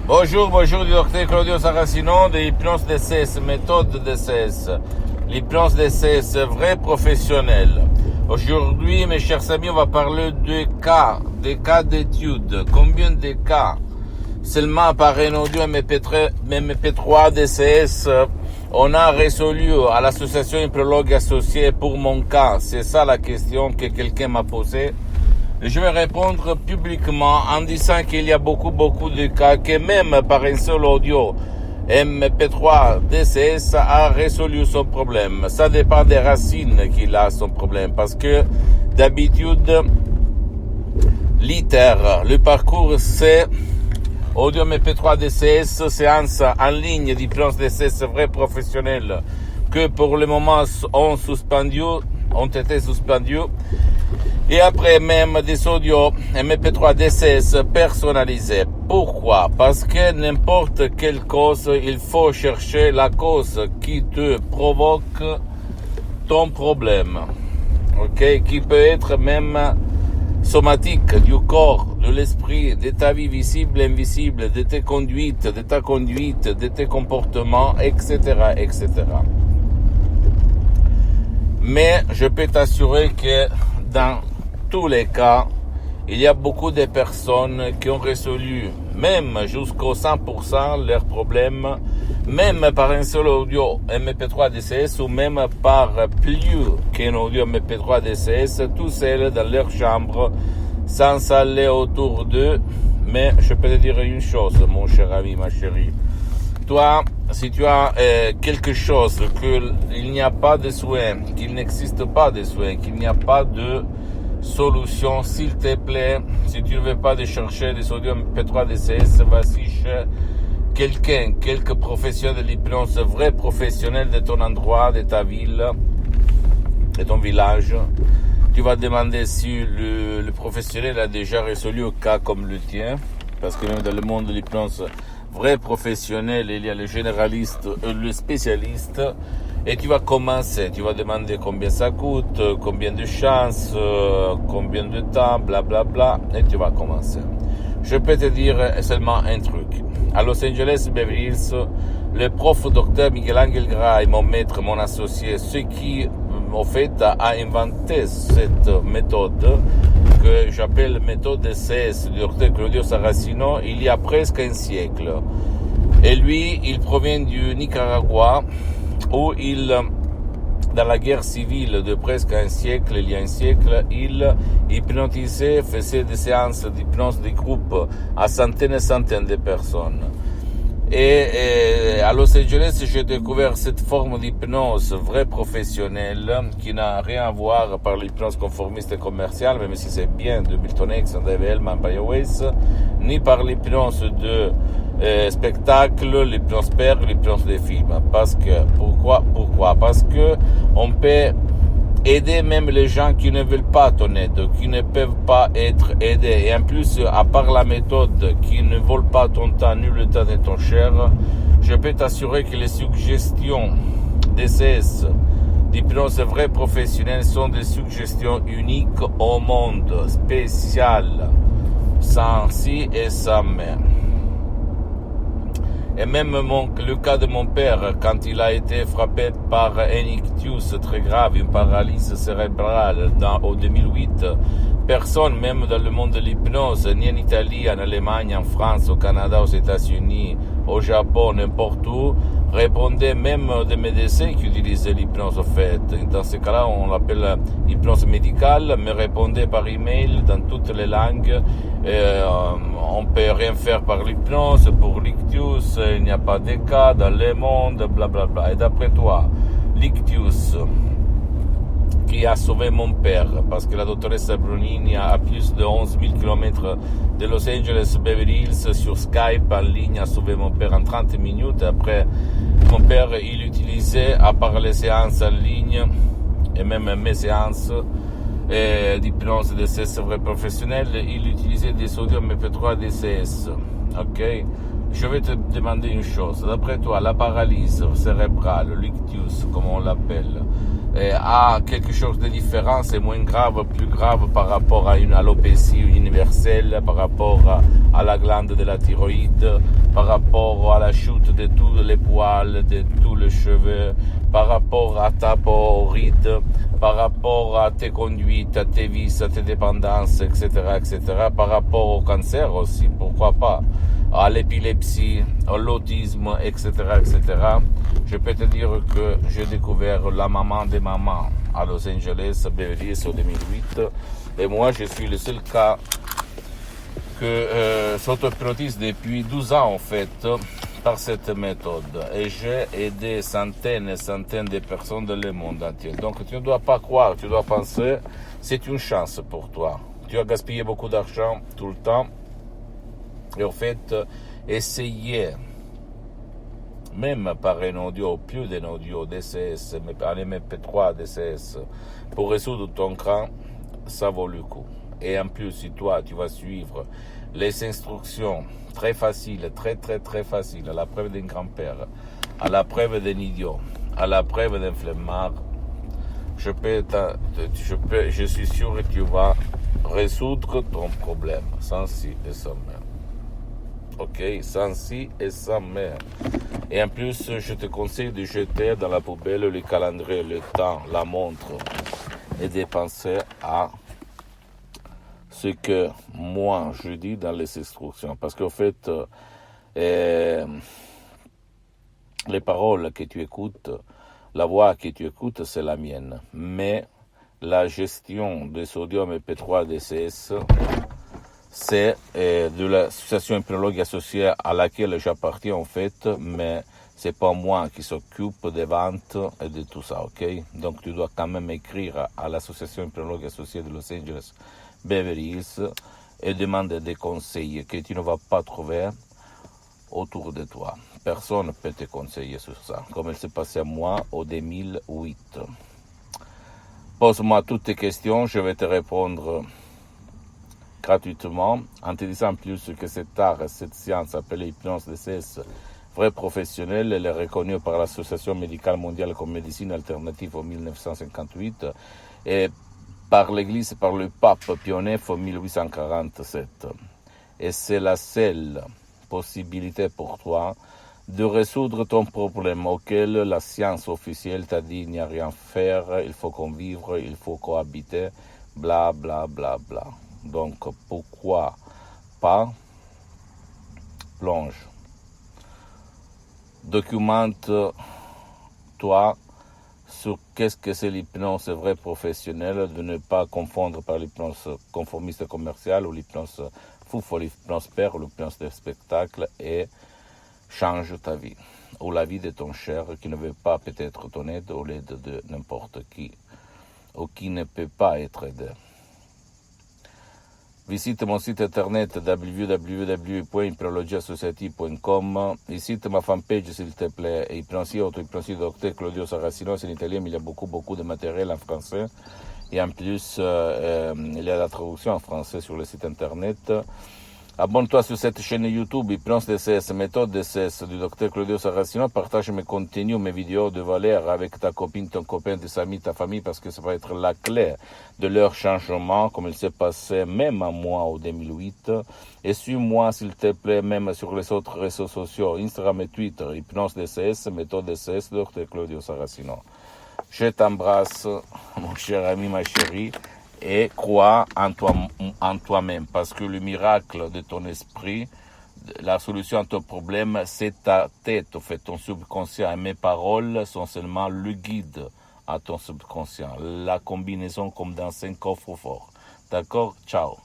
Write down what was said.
Bonjour, du docteur Claudio Saracino de l'hypnose DCS, méthode DCS. L'hypnose DCS, vrai professionnel. Aujourd'hui, mes chers amis, on va parler des cas d'études. Combien de cas seulement par un audio MP3 DCS on a résolu à l'association Hypnologue Associée pour mon cas? C'est ça la question que quelqu'un m'a posée. Je vais répondre publiquement en disant qu'il y a beaucoup de cas que même par un seul audio MP3 DCS a résolu son problème. Ça dépend des racines qu'il a son problème parce que d'habitude, le parcours c'est audio MP3 DCS, séance en ligne d'hypnose DCS vrai professionnel que pour le moment ont été suspendus. Et après même des audios MP3 DCS personnalisés. Pourquoi? Parce que n'importe quelle cause, il faut chercher la cause qui te provoque ton problème. Ok? Qui peut être même somatique, du corps, de l'esprit, de ta vie visible, invisible, de tes conduites, de ta conduite, de tes comportements, etc., etc. Mais je peux t'assurer que dans tous les cas, il y a beaucoup de personnes qui ont résolu, même jusqu'au 100% leurs problèmes, même par un seul audio MP3 DCS ou même par plus qu'un audio MP3 DCS, tout seul dans leur chambre, sans aller autour d'eux. Mais je peux te dire une chose, mon cher ami, ma chérie. Toi, si tu as quelque chose, qu'il n'y a pas de soins, qu'il n'existe pas de soins, qu'il n'y a pas de solution, s'il te plaît, si tu ne veux pas de chercher des audios MP3 DCS, vas-y chez quelques professionnels de l'hypnose, vrais professionnels de ton endroit, de ta ville, de ton village. Tu vas demander si le professionnel a déjà résolu un cas comme le tien, parce que même dans le monde de l'hypnose, vrai professionnel, il y a le généraliste, le spécialiste, et tu vas commencer, tu vas demander combien ça coûte, combien de chances, combien de temps, blablabla, et tu vas commencer. Je peux te dire seulement un truc. À Los Angeles, Beverly Hills, le prof docteur Miguel Angel Gray, mon maître, mon associé, ce qui, en fait, a inventé cette méthode, que j'appelle méthode DCS du docteur Claudio Saracino, il y a presque un siècle. Et lui, il provient du Nicaragua, où dans la guerre civile de presque un siècle, il y a un siècle, il hypnotisait, faisait des séances d'hypnose de groupe à centaines et centaines de personnes. Et à Los Angeles, j'ai découvert cette forme d'hypnose vraie professionnelle qui n'a rien à voir par l'hypnose conformiste et commerciale, même si c'est bien de Milton Erickson, Dave Hellman, BioWays, ni par l'hypnose de spectacle, l'hypnose père, l'hypnose des films. Pourquoi? Parce que on peut aider même les gens qui ne veulent pas ton aide, qui ne peuvent pas être aidés. Et en plus, à part la méthode qui ne vole pas ton temps ni le temps de ton cher, je peux t'assurer que les suggestions DCS, d'hypnose vraie professionnelle, sont des suggestions uniques au monde, spéciales, sans si et sans mais. Et même le cas de mon père, quand il a été frappé par un ictus très grave, une paralysie cérébrale au 2008, personne, même dans le monde de l'hypnose, ni en Italie, en Allemagne, en France, au Canada, aux États-Unis, au Japon, n'importe où, répondait même des médecins qui utilisaient l'hypnose, en fait. Dans ce cas-là, on l'appelle hypnose médicale, mais répondait par email dans toutes les langues. On peut rien faire par l'hypnose, pour l'ictus, il n'y a pas de cas dans le monde, blablabla. Et d'après toi, l'ictus qui a sauvé mon père, parce que la doctoresse Brunini a plus de 11 000 km de Los Angeles, Beverly Hills, sur Skype, en ligne, a sauvé mon père en 30 minutes. Après, mon père, il utilisait, à part les séances en ligne, et même mes séances d'hypnose DCS vrai professionnel, il utilisait des audios MP3 DCS. Ok? je vais te demander une chose. D'après toi, la paralysie cérébrale, l'ictus, comme on l'appelle, a quelque chose de différent, c'est moins grave, plus grave par rapport à une alopécie universelle, par rapport à la glande de la thyroïde, par rapport à la chute de tous les poils, de tous les cheveux, par rapport à ta poride, par rapport à tes conduites, à tes vices, à tes dépendances, etc., etc., par rapport au cancer aussi, pourquoi pas, à l'épilepsie, à l'autisme, etc., etc. Je peux te dire que j'ai découvert la maman des mamans à Los Angeles, Beverly Hills, en 2008. Et moi, je suis le seul cas que s'auto-hypnotise depuis 12 ans, en fait, par cette méthode. Et j'ai aidé centaines et centaines de personnes dans le monde entier. Donc, tu ne dois pas croire, tu dois penser, c'est une chance pour toi. Tu as gaspillé beaucoup d'argent tout le temps. Et en fait, essayez, même par un audio, plus d'un audio DCS, mais par un MP3 DCS, pour résoudre ton cran, ça vaut le coup. Et en plus, si toi, tu vas suivre les instructions très faciles, très faciles, à la preuve d'un grand-père, à la preuve d'un idiot, à la preuve d'un flemmard, je suis sûr que tu vas résoudre ton problème, sans si et sans mais. Ok, sans si et sans mais. Et en plus, je te conseille de jeter dans la poubelle le calendrier, le temps, la montre, et de penser à ce que moi je dis dans les instructions. Parce qu'en fait, les paroles que tu écoutes, la voix que tu écoutes, c'est la mienne. Mais la gestion des sodium et P3 DCS, c'est de l'association hypnologue associée à laquelle j'appartiens en fait, mais c'est pas moi qui s'occupe des ventes et de tout ça, ok? Donc tu dois quand même écrire à l'association hypnologue associée de Los Angeles, Beverly Hills, et demander des conseils que tu ne vas pas trouver autour de toi. Personne ne peut te conseiller sur ça, comme il s'est passé à moi en 2008. Pose-moi toutes tes questions, je vais te répondre gratuitement, en te disant en plus que cet art, cette science appelée hypnose DCS, vrai professionnel, elle est reconnue par l'Association médicale mondiale comme médecine alternative en 1958 et par l'Église, par le pape Pie IX en 1847. Et c'est la seule possibilité pour toi de résoudre ton problème auquel la science officielle t'a dit il n'y a rien à faire, il faut convivre, il faut cohabiter, bla bla bla bla. Donc pourquoi pas plonge, documente-toi sur qu'est-ce que c'est l'hypnose vraie professionnelle, de ne pas confondre par l'hypnose conformiste commerciale ou l'hypnose fouf ou l'hypnose père ou l'hypnose de spectacle, et change ta vie ou la vie de ton cher qui ne veut pas peut-être ton aide ou l'aide de n'importe qui ou qui ne peut pas être aidé. Visite mon site internet www.hypnologiassociative.com. Visite ma fanpage s'il te plaît, Hypnosie Auto-Hypnosie Dr Claudio Saracino, c'est en italien, mais il y a beaucoup de matériel en français. Et en plus, il y a la traduction en français sur le site internet. Abonne-toi sur cette chaîne YouTube, Hypnose DCS, méthode DCS du Dr Claudio Saracino. Partage mes contenus, mes vidéos de valeur avec ta copine, ton copain, tes amis, ta famille, parce que ça va être la clé de leur changement, comme il s'est passé même à moi en 2008. Et suis-moi, s'il te plaît, même sur les autres réseaux sociaux, Instagram et Twitter, Hypnose DCS, méthode DCS, Dr Claudio Saracino. Je t'embrasse, mon cher ami, ma chérie. Et crois en toi-même, parce que le miracle de ton esprit, la solution à ton problème, c'est ta tête, en fait, ton subconscient. Et mes paroles sont seulement le guide à ton subconscient. La combinaison comme dans un coffre-fort. D'accord? Ciao.